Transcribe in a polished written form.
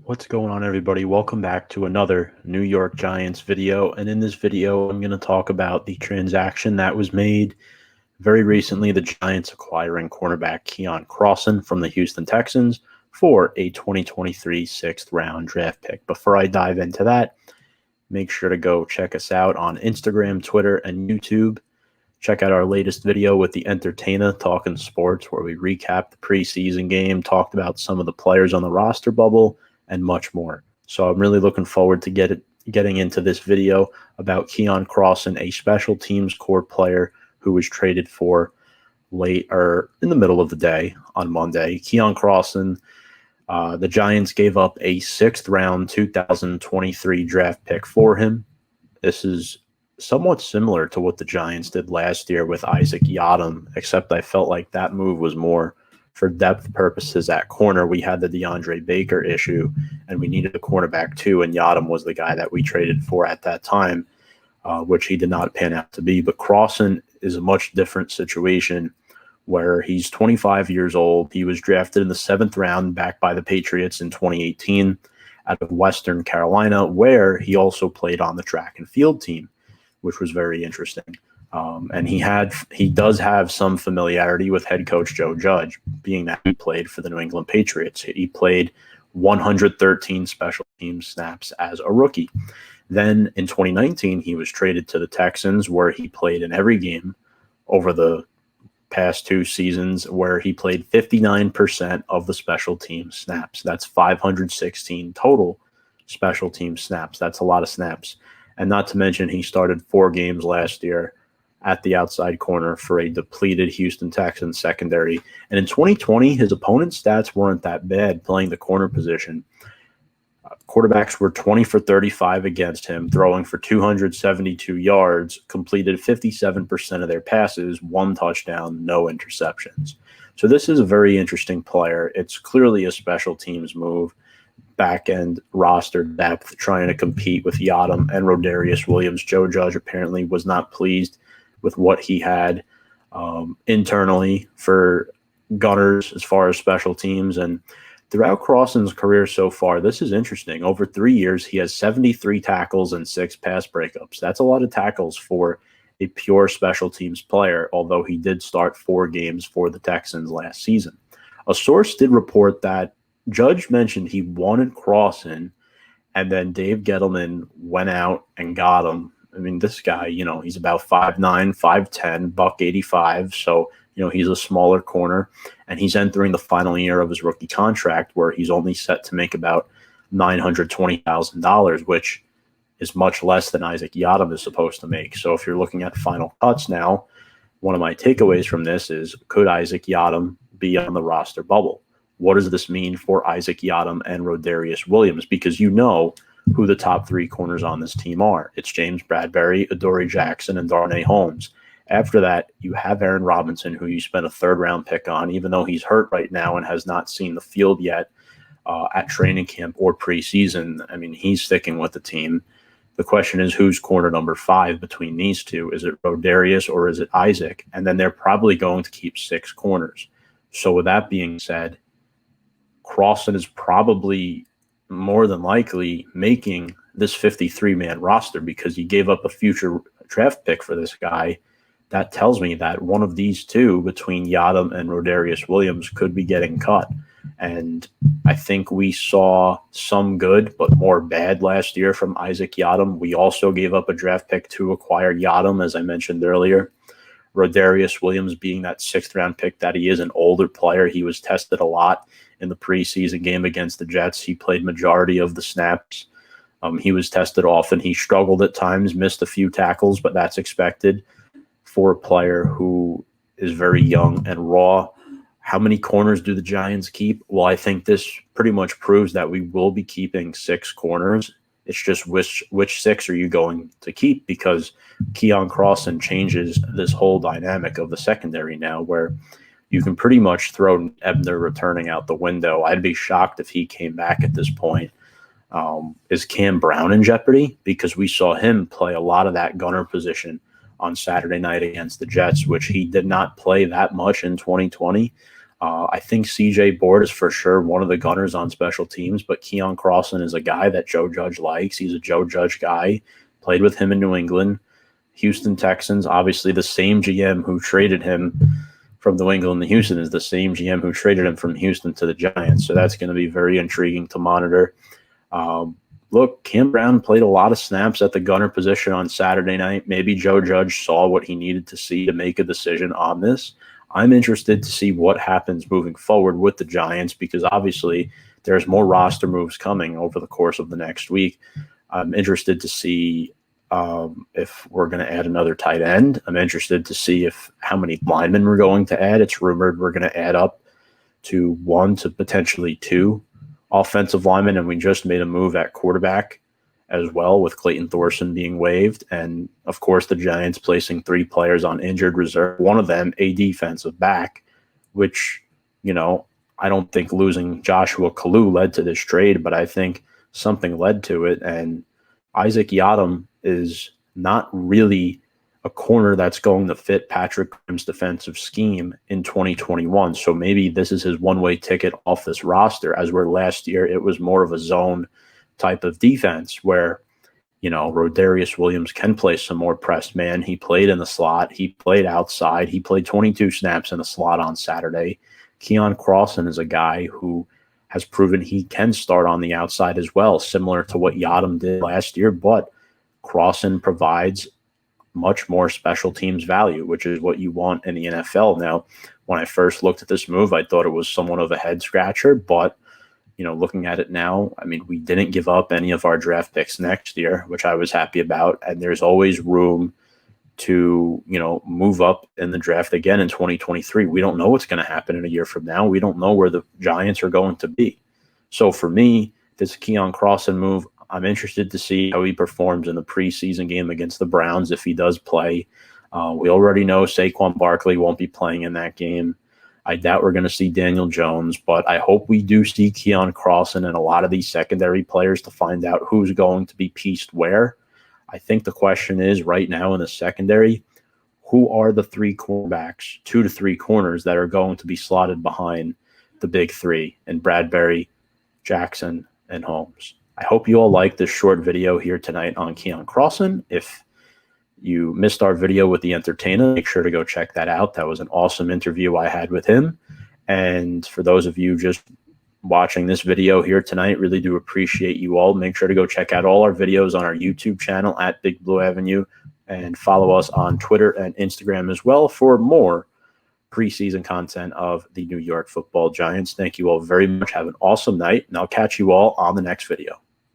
What's going on, everybody? Welcome back to another New York Giants video. And in this video, I'm going to talk about the transaction that was made very recently. The Giants acquiring cornerback Keion Crossen from the Houston Texans for a 2023 sixth-round draft pick. Before I dive into that, make sure to go check us out on Instagram, Twitter, and YouTube. Check out our latest video with the Entertainer Talking Sports, where we recap the preseason game, talked about some of the players on the roster bubble, and much more. So I'm really looking forward to getting into this video about Keion Crossen, a special teams core player who was traded for late or in the middle of the day on Monday. Keion Crossen, the Giants gave up a sixth-round 2023 draft pick for him. This is somewhat similar to what the Giants did last year with Isaac Yiadom, except I felt like that move was more for depth purposes at corner. We had the DeAndre Baker issue, and we needed a cornerback too, and Yiadom was the guy that we traded for at that time, which he did not pan out to be. But Crossen is a much different situation where he's 25 years old. He was drafted in the seventh round back by the Patriots in 2018 out of Western Carolina, where he also played on the track and field team, which was very interesting. And he does have some familiarity with head coach Joe Judge, being that he played for the New England Patriots. He played 113 special team snaps as a rookie. Then in 2019, he was traded to the Texans, where he played in every game over the past two seasons, where he played 59% of the special team snaps. That's 516 total special team snaps. That's a lot of snaps. And not to mention, he started 4 games last year at the outside corner for a depleted Houston Texans secondary. And in 2020, his opponent's stats weren't that bad playing the corner position. Quarterbacks were 20 for 35 against him, throwing for 272 yards, completed 57% of their passes, 1 touchdown, no interceptions. So this is a very interesting player. It's clearly a special teams move. Back-end roster depth, trying to compete with Yiadom and Rodarius Williams. Joe Judge apparently was not pleased with what he had internally for gunners as far as special teams. And throughout Crossen's career so far, this is interesting. Over 3 years, he has 73 tackles and 6 pass breakups. That's a lot of tackles for a pure special teams player, although he did start 4 games for the Texans last season. A source did report that Judge mentioned he wanted Crossen, and then Dave Gettleman went out and got him. I mean, this guy, he's about 5'9", 5'10", $185. So, he's a smaller corner, and he's entering the final year of his rookie contract, where he's only set to make about $920,000, which is much less than Isaac Yiadom is supposed to make. So if you're looking at final cuts now, one of my takeaways from this is, could Isaac Yiadom be on the roster bubble? What does this mean for Isaac Yiadom and Rodarius Williams? Because who the top 3 corners on this team are. It's James Bradbury, Adoree Jackson, and Darnay Holmes. After that, you have Aaron Robinson, who you spent a third-round pick on, even though he's hurt right now and has not seen the field yet at training camp or preseason. I mean, he's sticking with the team. The question is, who's corner number 5 between these two? Is it Rodarius or is it Isaac? And then they're probably going to keep 6 corners. So with that being said, Crossen is probably more than likely making this 53-man roster because he gave up a future draft pick for this guy. That tells me that one of these two, between Yiadom and Rodarius Williams, could be getting cut. And I think we saw some good but more bad last year from Isaac Yiadom. We also gave up a draft pick to acquire Yiadom, as I mentioned earlier. Rodarius Williams, being that 6th-round pick that he is, an older player, he was tested a lot in the preseason game against the Jets. He played majority of the snaps. He was tested often. He struggled at times, missed a few tackles, but that's expected for a player who is very young and raw. How many corners do the Giants keep? Well, I think this pretty much proves that we will be keeping 6 corners. It's just which 6 are you going to keep, because Keion Crossen changes this whole dynamic of the secondary now, where you can pretty much throw Ebner returning out the window. I'd be shocked if he came back at this point. Is Cam Brown in jeopardy? Because we saw him play a lot of that gunner position on Saturday night against the Jets, which he did not play that much in 2020. I think CJ Board is for sure one of the gunners on special teams, but Keion Crossen is a guy that Joe Judge likes. He's a Joe Judge guy, played with him in New England. Houston Texans, obviously the same GM who traded him from New England to Houston is the same GM who traded him from Houston to the Giants. So that's going to be very intriguing to monitor. Look, Cam Brown played a lot of snaps at the gunner position on Saturday night. Maybe Joe Judge saw what he needed to see to make a decision on this. I'm interested to see what happens moving forward with the Giants because obviously there's more roster moves coming over the course of the next week. I'm interested to see if we're going to add another tight end. I'm interested to see how many linemen we're going to add. It's rumored we're going to add up to 1 to potentially 2 offensive linemen, and we just made a move at quarterback as well with Clayton Thorson being waived. And, of course, the Giants placing 3 players on injured reserve, one of them a defensive back, which, I don't think losing Joshua Kalu led to this trade, but I think something led to it. And Isaac Yiadom is not really a corner that's going to fit Patrick Graham's defensive scheme in 2021. So maybe this is his one-way ticket off this roster, as where last year it was more of a zone type of defense where, Rodarius Williams can play some more pressed man. He played in the slot. He played outside. He played 22 snaps in the slot on Saturday. Keion Crossen is a guy who has proven he can start on the outside as well, similar to what Yiadom did last year, but Crossen provides much more special teams value, which is what you want in the NFL. Now, when I first looked at this move, I thought it was somewhat of a head scratcher, but looking at it now, we didn't give up any of our draft picks next year, which I was happy about. And there's always room to, move up in the draft again in 2023. We don't know what's going to happen in a year from now. We don't know where the Giants are going to be. So for me, this Keion Crossen move, I'm interested to see how he performs in the preseason game against the Browns if he does play. We already know Saquon Barkley won't be playing in that game. I doubt we're going to see Daniel Jones, but I hope we do see Keion Crossen and a lot of these secondary players to find out who's going to be pieced where. I think the question is right now in the secondary, who are the 3 cornerbacks, 2 to 3 corners that are going to be slotted behind the big 3 and Bradbury, Jackson, and Holmes. I hope you all liked this short video here tonight on Keion Crossen. If you missed our video with the entertainer, make sure to go check that out. That was an awesome interview I had with him. And for those of you just watching this video here tonight, really do appreciate you all. Make sure to go check out all our videos on our YouTube channel at Big Blue Avenue and follow us on Twitter and Instagram as well for more preseason content of the New York Football Giants. Thank you all very much. Have an awesome night, and I'll catch you all on the next video.